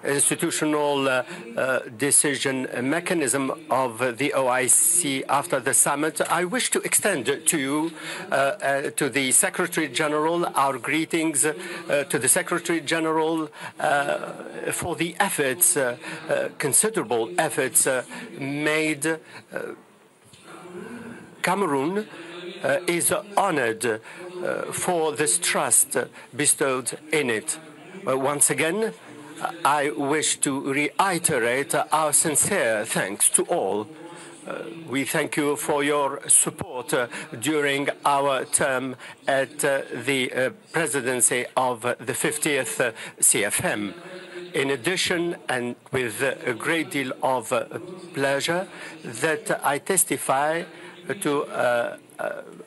institutional decision mechanism of the OIC after the summit, I wish to extend to you, to the Secretary General, our greetings to the Secretary General for the efforts, considerable efforts made. Cameroon is honored for this trust bestowed in it. Once again, I wish to reiterate our sincere thanks to all. We thank you for your support during our term at the presidency of the 50th CFM. In addition, and with a great deal of pleasure, that I testify to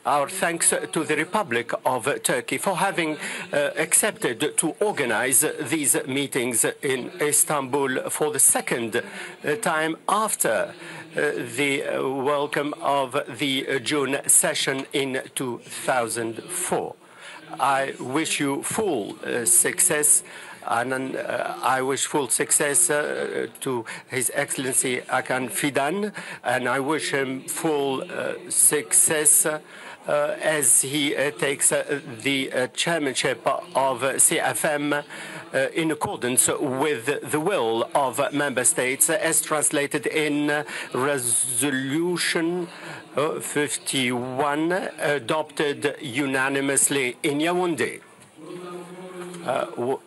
our thanks to the Republic of Turkey for having accepted to organize these meetings in Istanbul for the second time after the welcome of the June session in 2004. I wish you full success. And I wish full success to His Excellency Hakan Fidan, and I wish him full success as he takes the chairmanship of CFM in accordance with the will of member states, as translated in Resolution 51, adopted unanimously in Yaoundé.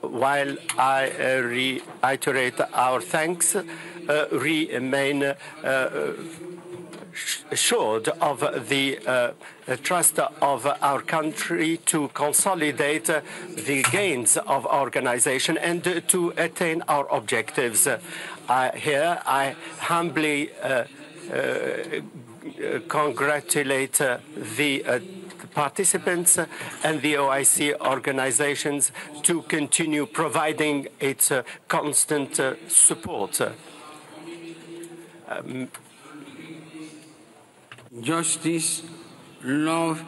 While I reiterate our thanks, remain assured of the trust of our country to consolidate the gains of organization and to attain our objectives. Here I humbly congratulate the participants and the OIC organizations to continue providing its constant support. Justice, love,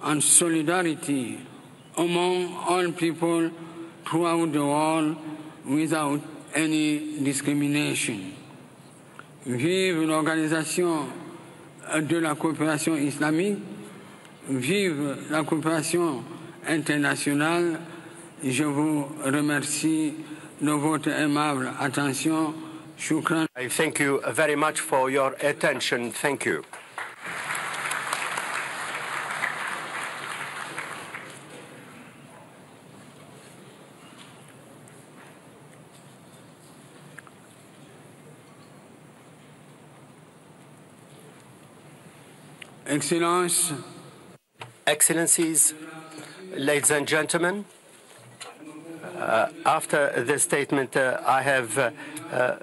and solidarity among all people throughout the world without any discrimination. Vive l'Organisation de la coopération islamique. Vive la coopération internationale. Je vous remercie de votre aimable attention. Shukran. I thank you very much for your attention. Thank you. Excellencies, ladies and gentlemen, after the statement I have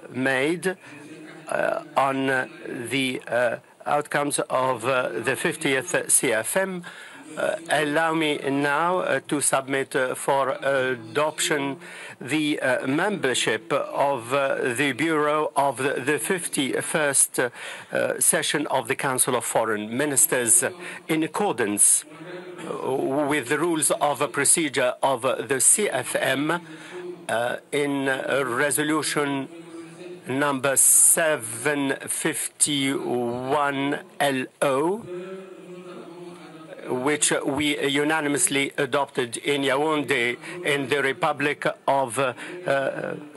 made on the outcomes of the 50th CFM, allow me now to submit for adoption the membership of the Bureau of the 51st session of the Council of Foreign Ministers in accordance with the rules of procedure of the CFM in resolution number 751 LO, which we unanimously adopted in Yaoundé in the Republic of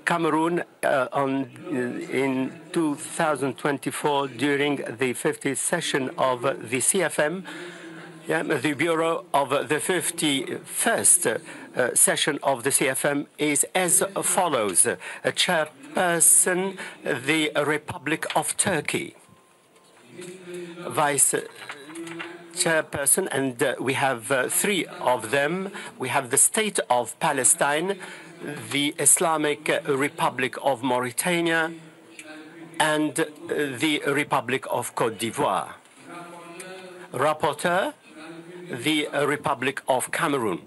Cameroon in 2024 during the 50th session of the CFM. The Bureau of the 51st session of the CFM is as follows. Chairperson, the Republic of Turkey. Vice Chairperson, and we have three of them. We have the State of Palestine, the Islamic Republic of Mauritania, and the Republic of Côte d'Ivoire. Rapporteur, the Republic of Cameroon.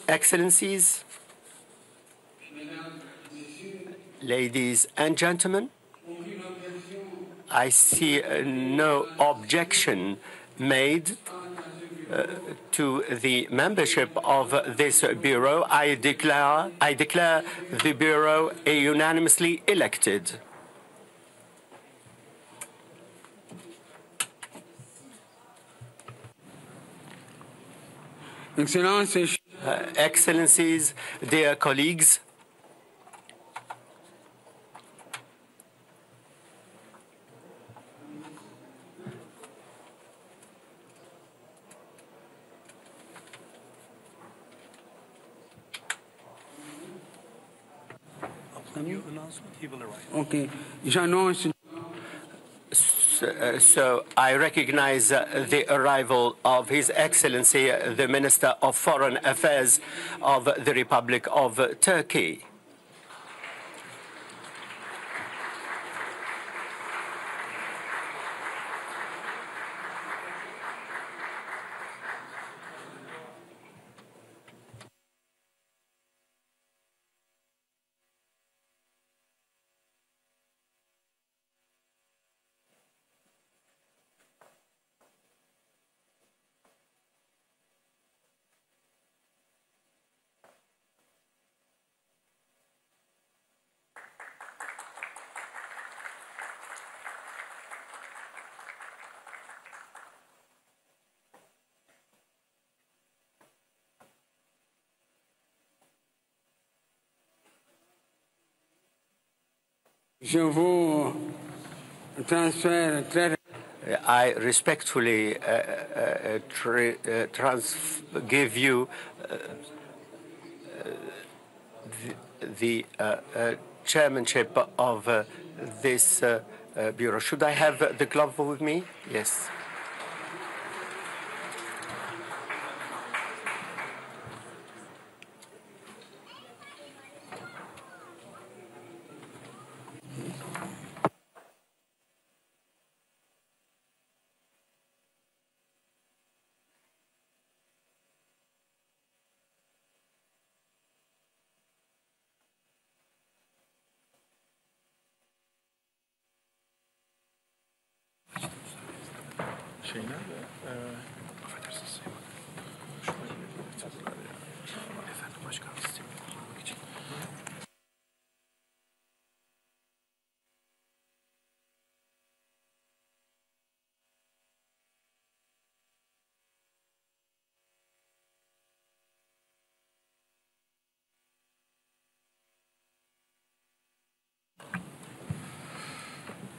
Excellencies, ladies and gentlemen, I see no objection made to the membership of this Bureau. I declare the Bureau unanimously elected. Excellencies, dear colleagues, Can you announce what he will arrive? Okay. J'annonce. So I recognize the arrival of His Excellency, the Minister of Foreign Affairs of the Republic of Turkey. Je vous transfère très. I respectfully give you the chairmanship of this bureau. Should I have the glove with me? Yes.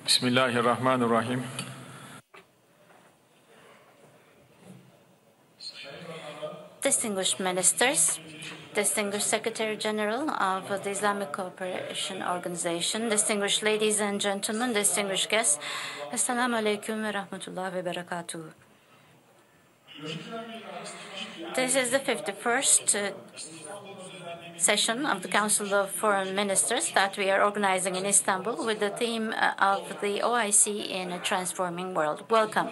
Bismillahirrahmanirrahim. Distinguished ministers, distinguished Secretary General of the Islamic Cooperation Organization, distinguished ladies and gentlemen, distinguished guests, Assalamu alaikum wa rahmatullahi wa barakatuh. This is the 51st session of the Council of Foreign Ministers that we are organizing in Istanbul with the theme of the OIC in a Transforming World. Welcome.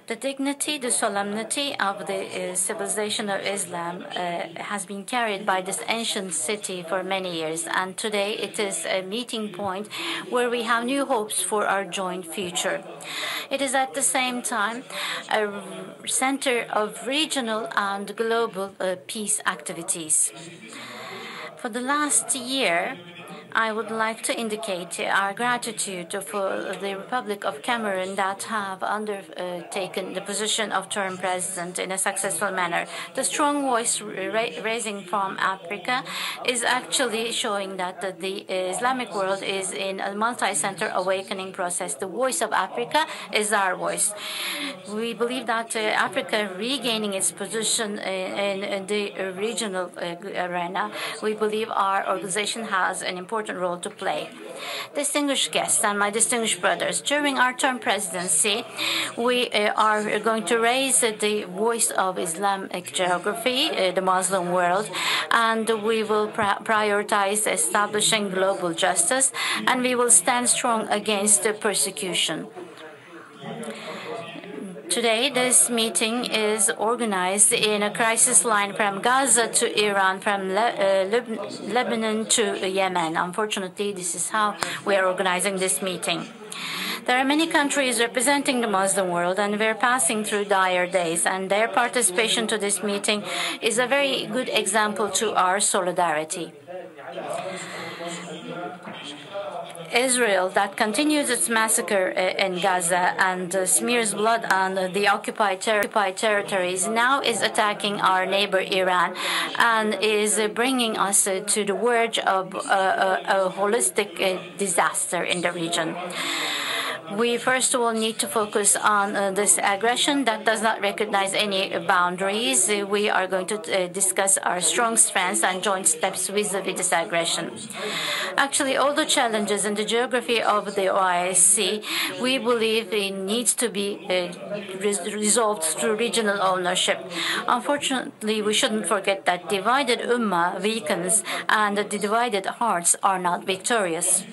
The dignity, the solemnity of the civilization of Islam has been carried by this ancient city for many years, and today it is a meeting point where we have new hopes for our joint future. It is at the same time a center of regional and global peace activities. For the last year, I would like to indicate our gratitude for the Republic of Cameroon that have undertaken the position of term president in a successful manner. The strong voice raising from Africa is actually showing that the Islamic world is in a multi-center awakening process. The voice of Africa is our voice. We believe that Africa regaining its position in the regional arena, we believe our organization has an important role to play. Distinguished guests and my distinguished brothers, during our term presidency, we are going to raise the voice of Islamic geography, the Muslim world, and we will prioritize establishing global justice, and we will stand strong against persecution. Today, this meeting is organized in a crisis line from Gaza to Iran, from Lebanon to Yemen. Unfortunately, this is how we are organizing this meeting. There are many countries representing the Muslim world, and we're passing through dire days, and their participation to this meeting is a very good example to our solidarity. Israel, that continues its massacre in Gaza and smears blood on the occupied territories, now is attacking our neighbor Iran and is bringing us to the verge of a holistic disaster in the region. We first of all need to focus on this aggression that does not recognize any boundaries. We are going to discuss our strong strengths and joint steps vis-à-vis this aggression. Actually, all the challenges in the geography of the OIC, we believe it needs to be resolved through regional ownership. Unfortunately, we shouldn't forget that divided ummah weakens and the divided hearts are not victorious.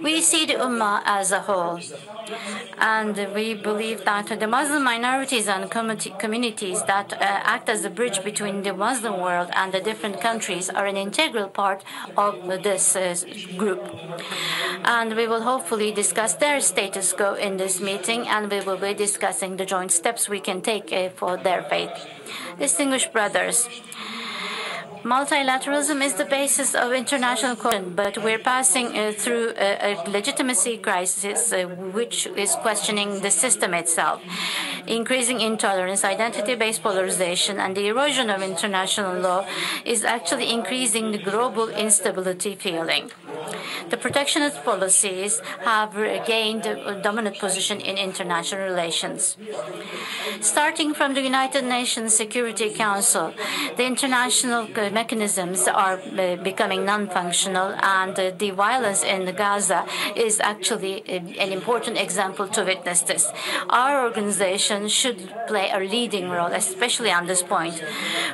We see the ummah as a whole. And we believe that the Muslim minorities and communities that act as a bridge between the Muslim world and the different countries are an integral part of this group. And we will hopefully discuss their status quo in this meeting, and we will be discussing the joint steps we can take for their faith. Distinguished brothers, multilateralism is the basis of international cooperation, but we're passing through a legitimacy crisis which is questioning the system itself. Increasing intolerance, identity-based polarization, and the erosion of international law is actually increasing the global instability feeling. The protectionist policies have gained a dominant position in international relations. Starting from the United Nations Security Council, the international mechanisms are becoming non-functional, and the violence in Gaza is actually an important example to witness this. Our organization should play a leading role, especially on this point.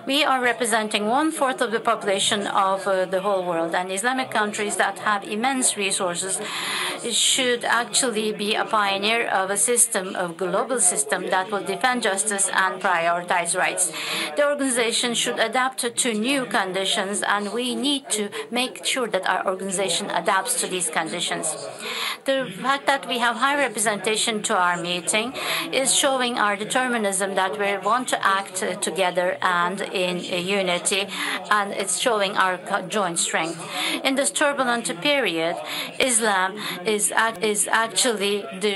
We are representing 1/4 of the population of the whole world, and Islamic countries that have immense resources should actually be a pioneer of a system, of global system that will defend justice and prioritize rights. The organization should adapt to new conditions, and we need to make sure that our organization adapts to these conditions. The fact that we have high representation to our meeting is showing our determinism that we want to act together and in unity, and it's showing our joint strength. In this turbulent period, Islam is actually the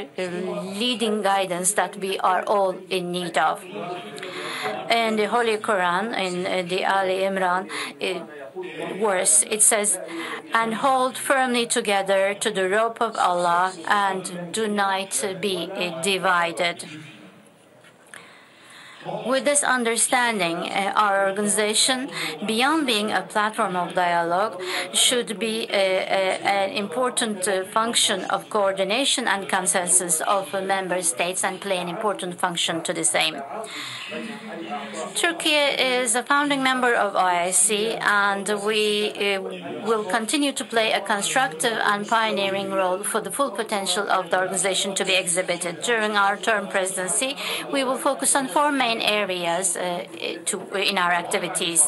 leading guidance that we are all in need of. In the Holy Quran, in the Ali Imran verse, it says, "And hold firmly together to the rope of Allah, and do not be divided." With this understanding, our organization, beyond being a platform of dialogue, should be an important function of coordination and consensus of member states and play an important function to the same. Turkey is a founding member of OIC, and we will continue to play a constructive and pioneering role for the full potential of the organization to be exhibited. During our term presidency, we will focus on 4 main areas in our activities: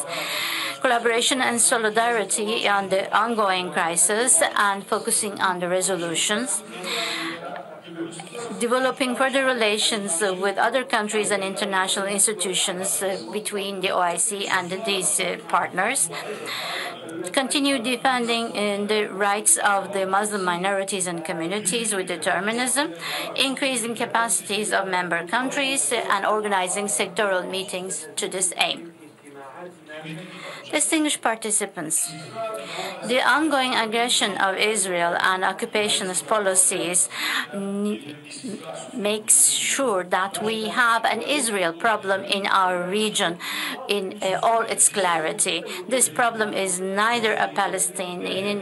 collaboration and solidarity on the ongoing crisis and focusing on the resolutions, developing further relations with other countries and international institutions between the OIC and these partners, continue defending the rights of the Muslim minorities and communities with determinism, increasing capacities of member countries, and organizing sectoral meetings to this aim. Distinguished participants, the ongoing aggression of Israel and occupationist policies makes sure that we have an Israel problem in our region in all its clarity. This problem is neither a Palestinian,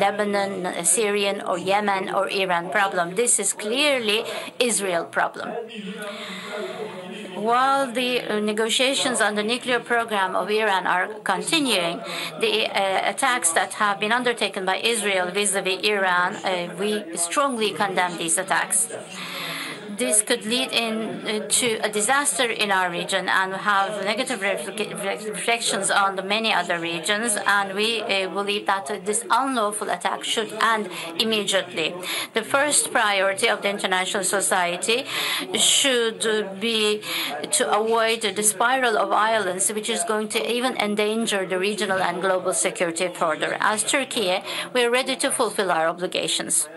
Lebanon, Syrian, or Yemen, or Iran problem. This is clearly Israel problem. While the negotiations on the nuclear program of Iran are continuing, the attacks that have been undertaken by Israel vis-à-vis Iran, we strongly condemn these attacks. this could lead to a disaster in our region and have negative reflections on the many other regions. And we believe that this unlawful attack should end immediately. The first priority of the international society should be to avoid the spiral of violence, which is going to even endanger the regional and global security further. As Turkey, we are ready to fulfill our obligations.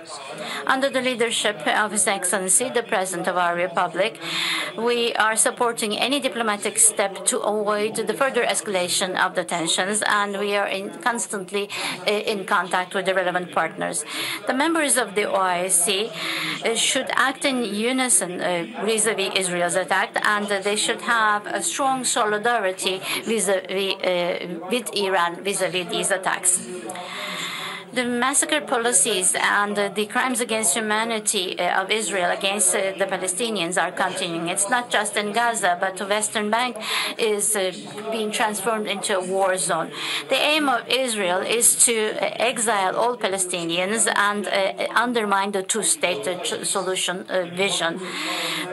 Under the leadership of His Excellency, the President of our Republic, we are supporting any diplomatic step to avoid the further escalation of the tensions, and we are constantly in contact with the relevant partners. The members of the OIC should act in unison vis-à-vis Israel's attack, and they should have a strong solidarity with Iran vis-à-vis these attacks. The massacre policies and the crimes against humanity of Israel against the Palestinians are continuing. It's not just in Gaza, but the Western Bank is being transformed into a war zone. The aim of Israel is to exile all Palestinians and undermine the two-state solution vision.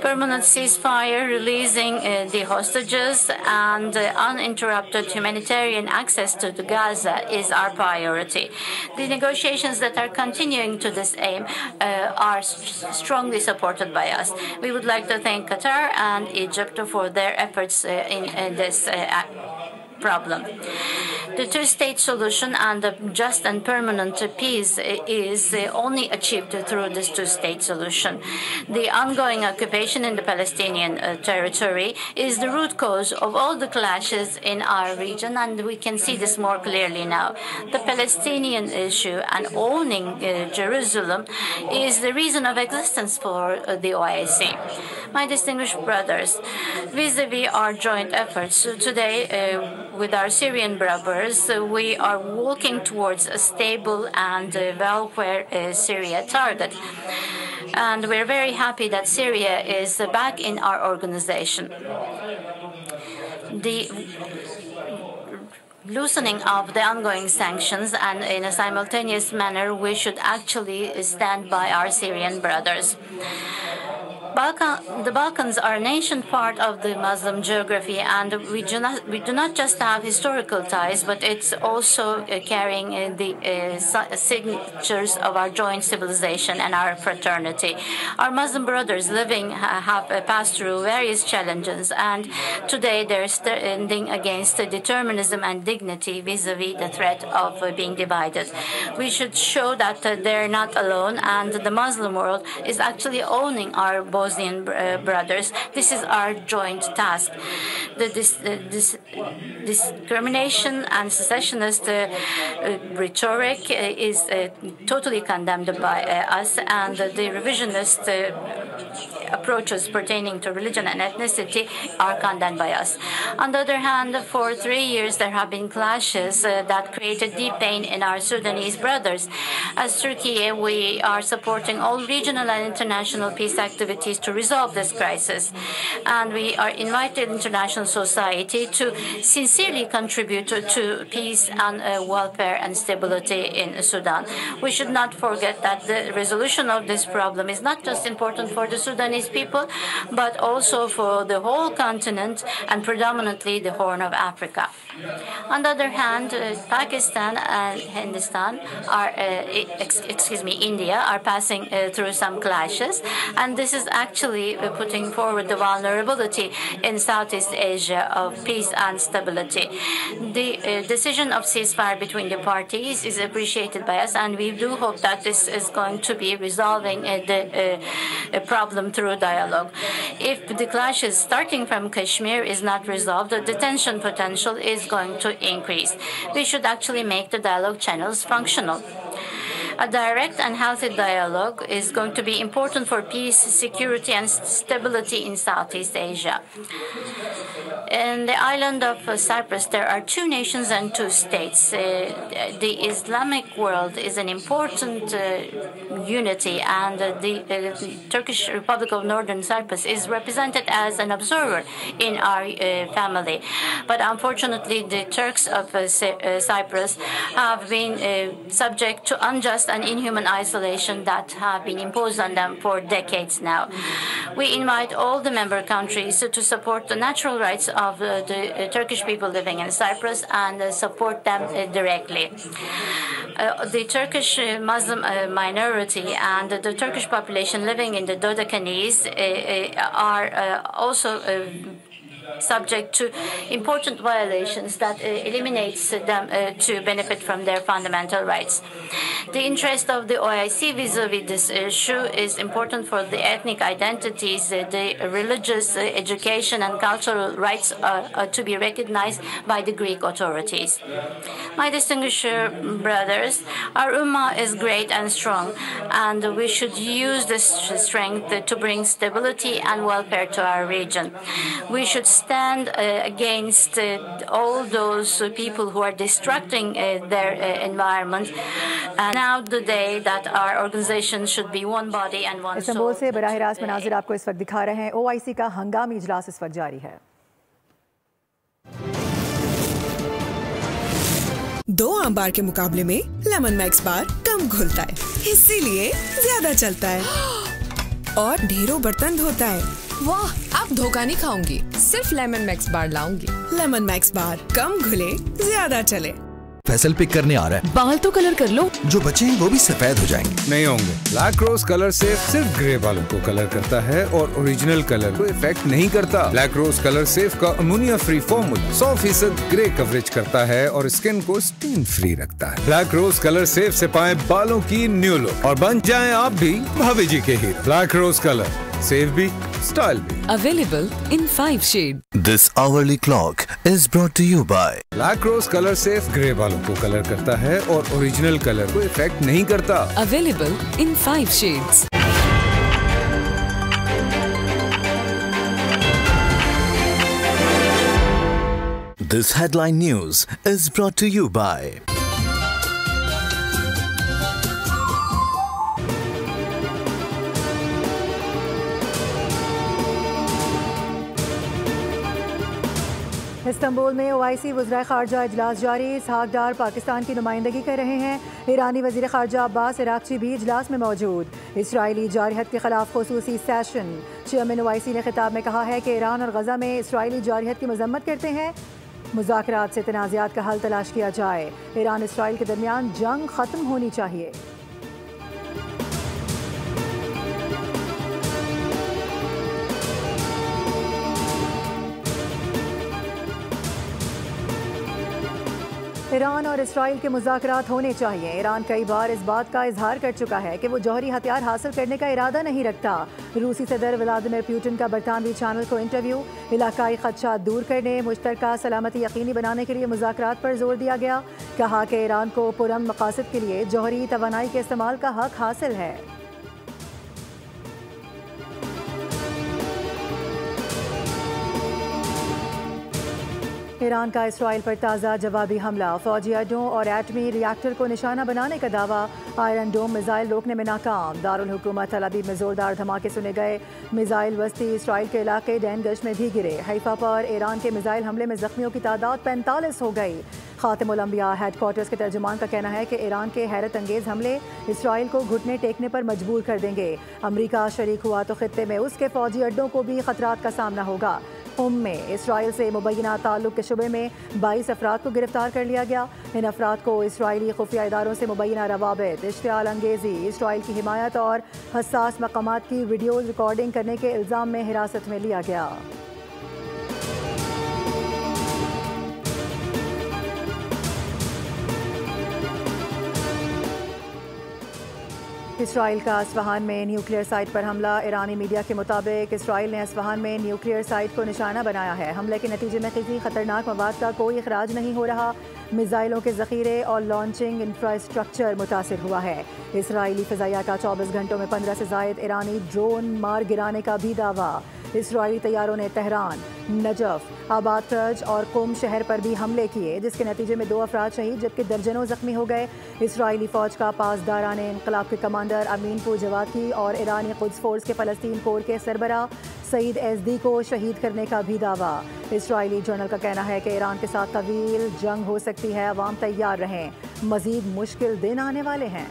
Permanent ceasefire, releasing the hostages, and uninterrupted humanitarian access to the Gaza is our priority. The negotiations that are continuing to this aim are strongly supported by us. We would like to thank Qatar and Egypt for their efforts in this problem. The two-state solution and the just and permanent peace is only achieved through this two-state solution. The ongoing occupation in the Palestinian territory is the root cause of all the clashes in our region, and we can see this more clearly now. The Palestinian issue and owning Jerusalem is the reason of existence for the OIC. My distinguished brothers, vis-à-vis our joint efforts today with our Syrian brothers, we are walking towards a stable and welfare Syria target. And we're very happy that Syria is back in our organization. The loosening of the ongoing sanctions, and in a simultaneous manner, we should actually stand by our Syrian brothers. The Balkans are an ancient part of the Muslim geography, and we do not just have historical ties, but it's also carrying the signatures of our joint civilization and our fraternity. Our Muslim brothers have passed through various challenges, and today they're standing against determinism and dignity vis-à-vis the threat of being divided. We should show that they're not alone, and the Muslim world is actually owning our Bosnian brothers. This is our joint task. The discrimination and secessionist rhetoric is totally condemned by us, and the revisionist approaches pertaining to religion and ethnicity are condemned by us. On the other hand, for 3 years there have been clashes that created deep pain in our Sudanese brothers. As Turkey, we are supporting all regional and international peace activities to resolve this crisis, and we are inviting international society to sincerely contribute to peace and welfare and stability in Sudan. We should not forget that the resolution of this problem is not just important for the Sudanese people, but also for the whole continent and predominantly the Horn of Africa. On the other hand, Pakistan and Hindustan are, India are passing through some clashes, and this is actually putting forward the vulnerability in Southeast Asia of peace and stability. The decision of ceasefire between the parties is appreciated by us, and we do hope that this is going to be resolving the problem through dialogue. If the clashes starting from Kashmir is not resolved, the tension potential is going to increase. We should actually make the dialogue channels functional. A direct and healthy dialogue is going to be important for peace, security, and stability in Southeast Asia. In the island of Cyprus, there are two nations and two states. The Islamic world is an important unity, and the Turkish Republic of Northern Cyprus is represented as an observer in our family. But unfortunately, the Turks of Cyprus have been subject to unjust and inhuman isolation that have been imposed on them for decades now. We invite all the member countries to support the natural rights of the Turkish people living in Cyprus and support them directly. The Turkish Muslim minority and the Turkish population living in the Dodecanese are also subject to important violations that eliminates them to benefit from their fundamental rights. The interest of the OIC vis-à-vis this issue is important for the ethnic identities, the religious, education and cultural rights are to be recognized by the Greek authorities. My distinguished brothers, our Ummah is great and strong, and we should use this strength to bring stability and welfare to our region. We should stand against all those people who are destructing their environment. And now the day that our organization should be one body and one soul. Istanbul से बराह रास्त मनाज़िर आपको इस वक्त दिखा रहे हैं। OIC का हंगामी इजलास इस वक्त जारी है। 2 आम बार के मुकाबले में लेमन मैक्स बार कम घुलता है, इसीलिए ज्यादा चलता है और ढेरों बर्तन धोता है। वाह, अब धोखा नहीं खाऊंगी, सिर्फ lemon max bar लाऊंगी। Lemon max bar, कम घुले ज्यादा चले। फैसल पिक करने आ रहा है। बाल तो कलर कर लो, जो बचे हैं वो भी सफेद हो जाएंगे। नहीं होंगे। ब्लैक रोज कलर सेफ सिर्फ ग्रे बालों को कलर करता है और ओरिजिनल कलर को इफेक्ट नहीं करता। ब्लैक रोज कलर सेफ का ammonia free formula 100% grey coverage करता है और स्किन को स्टेन फ्री रखता है। ब्लैक रोज कलर सेफ से पाएं बालों की न्यू लुक और बन जाएं आप भी भाभी जी के hero. Black Rose colour safe भी स्टाइल भी। Available in 5 shades. This hourly clock is brought to you by Black Rose colour safe grey बालों को कलर करता है और ओरिजिनल कलर को इफेक्ट नहीं करता। Available in 5 shades. This headline news is brought to you by Istanbul में OIC वज़ीर ख़ारजा इजलास जारी। इसहाक डार पाकिस्तान की नुमाइंदगी कर रहे हैं। ईरानी वज़ीर ख़ारजा अब्बास इराक़ची भी इजलास में मौजूद। इसराइली जारहत के खिलाफ ख़ुसूसी सेशन। चेयरमैन OIC ने खिताब में कहा है कि ईरान और गज़ा में इसराइली जारहत की मज़म्मत करते हैं। मुज़ाकरात से तनाज़ात का हल तलाश किया जाए। ईरान इसराइल के दरमियान जंग ख़त्म होनी चाहिए। ईरान और इसराइल के मुज़ाकरात होने चाहिए। ईरान कई बार इस बात का इजहार कर चुका है कि वो जौहरी हथियार हासिल करने का इरादा नहीं रखता। रूसी सदर व्लादिमीर पुतिन का बरतानवी चैनल को इंटरव्यू। इलाकाई खदशात दूर करने, मुश्तरका सलामती यकीनी बनाने के लिए मुज़ाकरात पर जोर दिया गया। कहा कि ईरान को पुरअमन मकासद के लिए जौहरी तवानाई के इस्तेमाल का हक हासिल है। ईरान का इसराइल पर ताज़ा जवाबी हमला। फौजी अड्डों और एटमी रिएक्टर को निशाना बनाने का दावा। आयरन डोम मिसाइल रोकने में नाकाम। दारुल हुकूमत तल अबीब में जोरदार धमाके सुने गए। मिसाइल वस्ती इसराइल के इलाके डैन गश्त में भी गिरे। हैफा पर ईरान के मिसाइल हमले में जख्मियों की तादाद 45 हो गई। खातिमुल अंबिया हेडक्वार्टर्स के तर्जुमान का कहना है कि ईरान के हैरत अंगेज हमले इसराइल को घुटने टेकने पर मजबूर कर देंगे। अमरीका शरीक हुआ तो खित्ते में उसके फौजी अड्डों को भी खतरात का सामना होगा। में इसराइल से मुबैना ताल्लुक के शुबे में 22 अफराद को गिरफ्तार कर लिया गया। इन अफराद को इसराइली खुफिया इदारों से मुबैना रवाबित, इश्तियाल अंगेजी, इसराइल की हिमायत और हसास मकामात की वीडियो रिकॉर्डिंग करने के इल्ज़ाम में हिरासत में लिया गया। इसराइल का अस्फहान में न्यूक्लियर साइट पर हमला। ईरानी मीडिया के मुताबिक इसराइल ने अस्फहान में न्यूक्लियर साइट को निशाना बनाया है। हमले के नतीजे में किसी खतरनाक मवाद का कोई अखराज नहीं हो रहा। मिसाइलों के ज़ख़ीरे और लॉन्चिंग इंफ्रास्ट्रक्चर मुतासिर हुआ है। इसराइली फ़िज़ाइया का 24 घंटों में 15 से ज़ायद ईरानी ड्रोन मार गिराने का भी दावा। इसराइली तैयारों ने तेहरान, नजफ, आबाद करज और कुम शहर पर भी हमले किए, जिसके नतीजे में 2 अफराद शहीद जबकि दर्जनों जख्मी हो गए। इसराइली फौज का पासदारान इनकलाब के कमांडर अमीनपुर जवाकी और ईरानी कुद्स फोर्स के फलस्तीन कोर के सरबरा सईद एजदी को शहीद करने का भी दावा। इसराइली जर्नल का कहना है कि ईरान के साथ तवील जंग हो सकती है, अवाम तैयार रहें, मजीद मुश्किल दिन आने वाले हैं।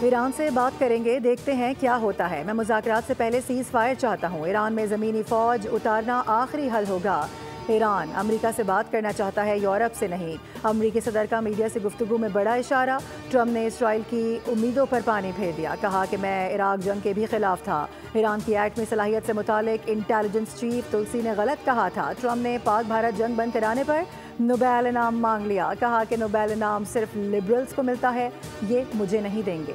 ईरान से बात करेंगे, देखते हैं क्या होता है। मैं मुज़ाकरात से पहले सीज़ फायर चाहता हूँ। ईरान में ज़मीनी फ़ौज उतारना आखिरी हल होगा। ईरान अमेरिका से बात करना चाहता है, यूरोप से नहीं। अमेरिकी सदर का मीडिया से गुफ्तगू में बड़ा इशारा। ट्रंप ने इसराइल की उम्मीदों पर पानी फेर दिया, कहा कि मैं इराक जंग के भी खिलाफ था। ईरान की एटमी सलाहियत से मुतालिक इंटेलिजेंस चीफ तुलसी ने गलत कहा था। ट्रंप ने पाक भारत जंग बंद कराने पर नोबेल इनाम मांग लिया, कहा कि नोबेल इनाम सिर्फ लिबरल्स को मिलता है, ये मुझे नहीं देंगे।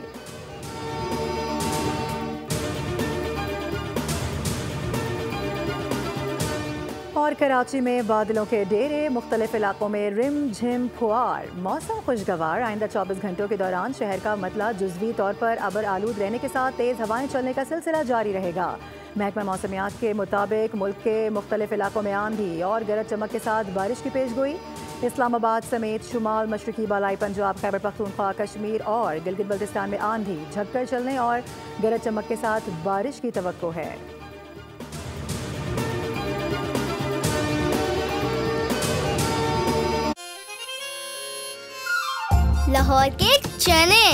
और कराची में बादलों के डेरे, मुख्तलिफ इलाकों में रिम झिम फुआर, मौसम खुशगवार। आइंदा 24 घंटों के दौरान शहर का मतला जुज़वी तौर पर अबर आलूद रहने के साथ तेज़ हवाएं चलने का सिलसिला जारी रहेगा। महकमा मौसमियात के मुताबिक मुल्क के मुख्तलिफ इलाकों में आंधी और गरज चमक के साथ बारिश की पेशगोई। इस्लामाबाद समेत शुमाल मशरकी बालाई पंजाब, खैबर पख्तूनख्वा, कश्मीर और गिलगित बल्तिस्तान में आंधी झक्कर चलने और गरज चमक के साथ बारिश की तवक्को है। लाहौर के चने।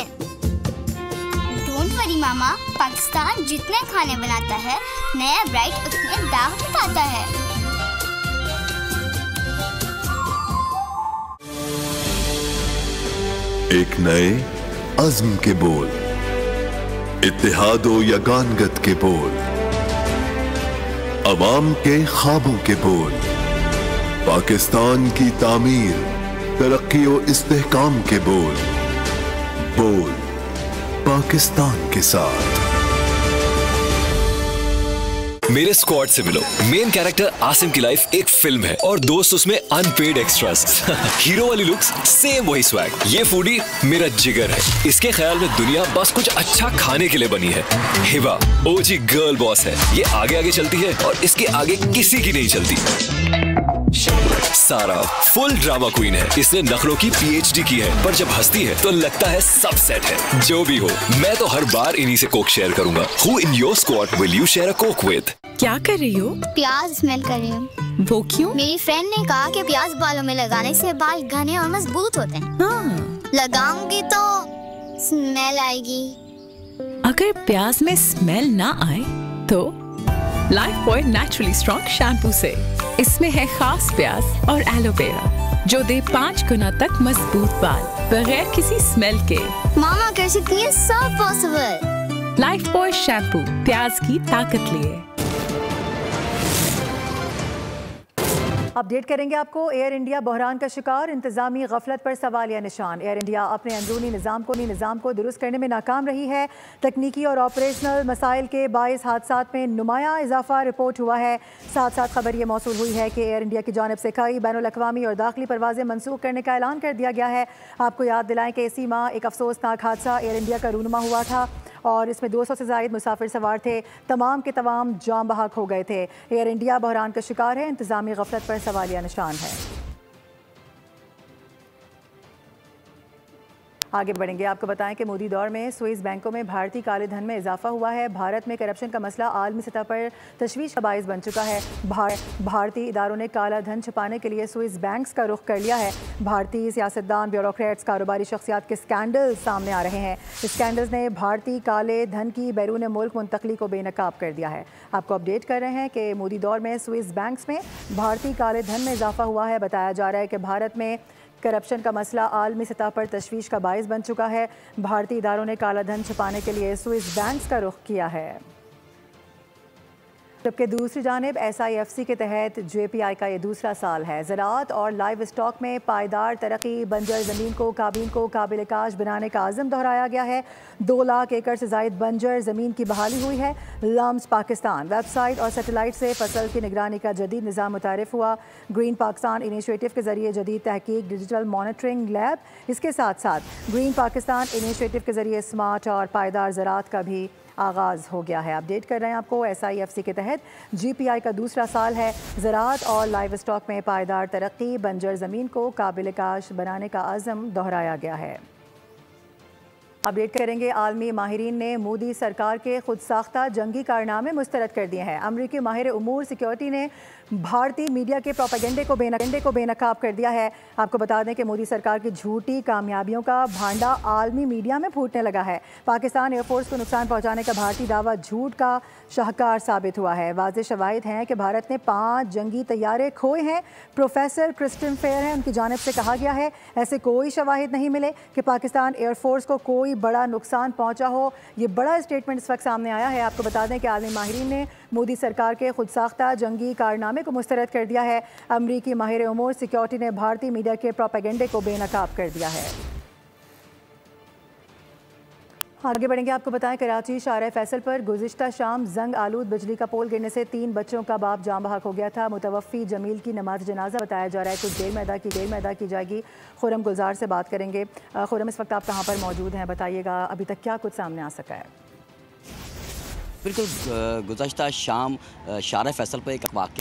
डोंट वरी मामा, पाकिस्तान जितने खाने बनाता है, नया ब्राइट उसमें दाग बताता है। एक नए अज़्म के बोल, इत्तेहादो यगानगत के बोल, अवाम के ख्वाबों के बोल, पाकिस्तान की तामीर, तरक्की और इस्तेहकाम के बोल, बोल पाकिस्तान के साथ। मेरे स्क्वाड से मिलो। मेन कैरेक्टर आसिम की लाइफ एक फिल्म है और दोस्त उसमें अनपेड एक्स्ट्रास। हीरो वाली लुक्स, सेम वही स्वैग। ये फूडी मेरा जिगर है। इसके ख्याल में दुनिया बस कुछ अच्छा खाने के लिए बनी है। हिबा ओजी गर्ल बॉस है। ये आगे आगे चलती है और इसके आगे किसी की नहीं चलती। सारा फुल ड्रामा क्वीन है। इसने नखरों की PhD की है, पर जब हंसती है तो लगता है सब सेट है। जो भी हो, मैं तो हर बार इन्हीं से कोक शेयर करूंगा। Who in your squad will you share a coke with? क्या कर रही हो? प्याज स्मेल कर रही हूँ। वो क्यों? मेरी फ्रेंड ने कहा कि प्याज बालों में लगाने से बाल घने और मजबूत होते हैं। हाँ। लगाऊंगी तो स्मेल आएगी। अगर प्याज में स्मेल ना आए तो life boy naturally strong shampoo से। इसमें है खास प्याज और एलोवेरा जो दे 5 गुना तक मजबूत बाल बगैर किसी स्मेल के। मामा कर सकती है सब पॉसिबल। लाइफ बॉय शैम्पू, प्याज की ताकत लिए। अपडेट करेंगे आपको। एयर इंडिया बहरान का शिकार, इंतजामी गफलत पर सवालिया निशान। एयर इंडिया अपने अंदरूनी निज़ाम को दुरुस्त करने में नाकाम रही है। तकनीकी और ऑपरेशनल मसाइल के बाइस हादसात में नुमाया इजाफा रिपोर्ट हुआ है। साथ साथ खबर ये मौसूल हुई है कि एयर इंडिया की जानिब से कई बैनुल-अक़वामी और दाखिली परवाजें मनसूख करने का ऐलान कर दिया गया है। आपको याद दिलाएं कि इसी माह एक अफसोसनाक हादसा एयर इंडिया का रूनुमा हुआ था और इसमें 200 से ज़ायद मुसाफिर सवार थे। तमाम के तमाम जाम बहक हो गए थे। एयर इंडिया बहरान का शिकार है, इंतजामी गफलत पर सवालिया निशान है। आगे बढ़ेंगे, आपको बताएं कि मोदी दौर में स्विस बैंकों में भारतीय काले धन में इजाफा हुआ है। भारत में करप्शन का मसला आलमी सतह पर तशवीश का बाइस बन चुका है। भारतीय इदारों ने काला धन छुपाने के लिए स्विस बैंक्स का रुख कर लिया है। भारतीय सियासतदान, ब्यूरोक्रेट्स, कारोबारी शख्सियात के स्कैंडल सामने आ रहे हैं। स्कैंडल्स ने भारतीय काले धन की बैरून मुल्क मुंतकली को बेनकाब कर दिया है। आपको अपडेट कर रहे हैं कि मोदी दौर में स्विस बैंक्स में भारतीय काले धन में इजाफा हुआ है। बताया जा रहा है कि भारत में करप्शन का मसला आलमी सतह पर तशवीश का बाइस बन चुका है। भारतीय इदारों ने काला धन छुपाने के लिए स्विस बैंक्स का रुख किया है। जबकि दूसरी जानिब SIFC के तहत JPI का ये दूसरा साल है। ज़राअत और लाइव स्टॉक में पायदार तरक्की, बंजर ज़मीन को काबिल काश बनाने का आज़म दोहराया गया है। 2 लाख एकड़ से ज़ायद बंजर ज़मीन की बहाली हुई है। लम्स पाकिस्तान वेबसाइट और सैटेलाइट से फसल की निगरानी का जदीद निज़ाम मुतारिफ हुआ। ग्रीन पाकिस्तान इनिशिएटिव के जरिए जदीद तहकीक, डिजिटल मॉनिटरिंग लैब, इसके साथ साथ ग्रीन पाकिस्तान इनिशिएटिव के जरिए स्मार्ट और पायदार ज़राअत का भी आगाज़ हो गया है। अपडेट कर रहे हैं आपको, SIFC के तहत GPI का दूसरा साल है। ज़राअत और लाइव स्टॉक में पायदार तरक्की, बंजर ज़मीन को काबिल काश बनाने का आज़म दोहराया गया है। अपडेट करेंगे, आलमी माहिरीन ने मोदी सरकार के खुद साख्ता जंगी कारनामे मुस्तरद कर दिए हैं। अमरीकी माहिर उमूर सिक्योरिटी ने भारतीय मीडिया के प्रोपेगेंडे को बेनकाब कर दिया है। आपको बता दें कि मोदी सरकार की झूठी कामयाबियों का भांडा आलमी मीडिया में फूटने लगा है। पाकिस्तान एयरफोर्स को नुकसान पहुंचाने का भारतीय दावा झूठ का शाहकार साबित हुआ है। वाज़ेह शवाहिद हैं कि भारत ने 5 जंगी तैयारे खोए हैं। प्रोफेसर क्रिस्टन फेयर हैं, उनकी जानिब से कहा गया है ऐसे कोई शवाहिद नहीं मिले कि पाकिस्तान एयरफोर्स को कोई बड़ा नुकसान पहुंचा हो। ये बड़ा स्टेटमेंट इस वक्त सामने आया है। आपको बता दें कि आलमी माहिरीन ने मोदी सरकार के खुद साख्ता जंगी कारनामे को मुस्तरद कर दिया है। अमरीकी माहिर उमूर सिक्योरिटी ने भारतीय मीडिया के प्रोपेगेंडे को बेनकाब कर दिया है। आगे बढ़ेंगे, आपको बताएं कराची शाहराह फैसल पर गुज़िश्ता शाम जंग आलूद बिजली का पोल गिरने से 3 बच्चों का बाप जाँ बहक हो गया था। मुतवफ़ी जमील की नमाज जनाजा बताया जा रहा है कुछ देर में अदा की जाएगी। खुरम गुलजार से बात करेंगे। खुरम, इस वक्त आप कहाँ पर मौजूद हैं, बताइएगा अभी तक क्या कुछ सामने आ सका है? बिल्कुल, गुज़श्ता शाम शाहराह फैसल पर एक वाक़या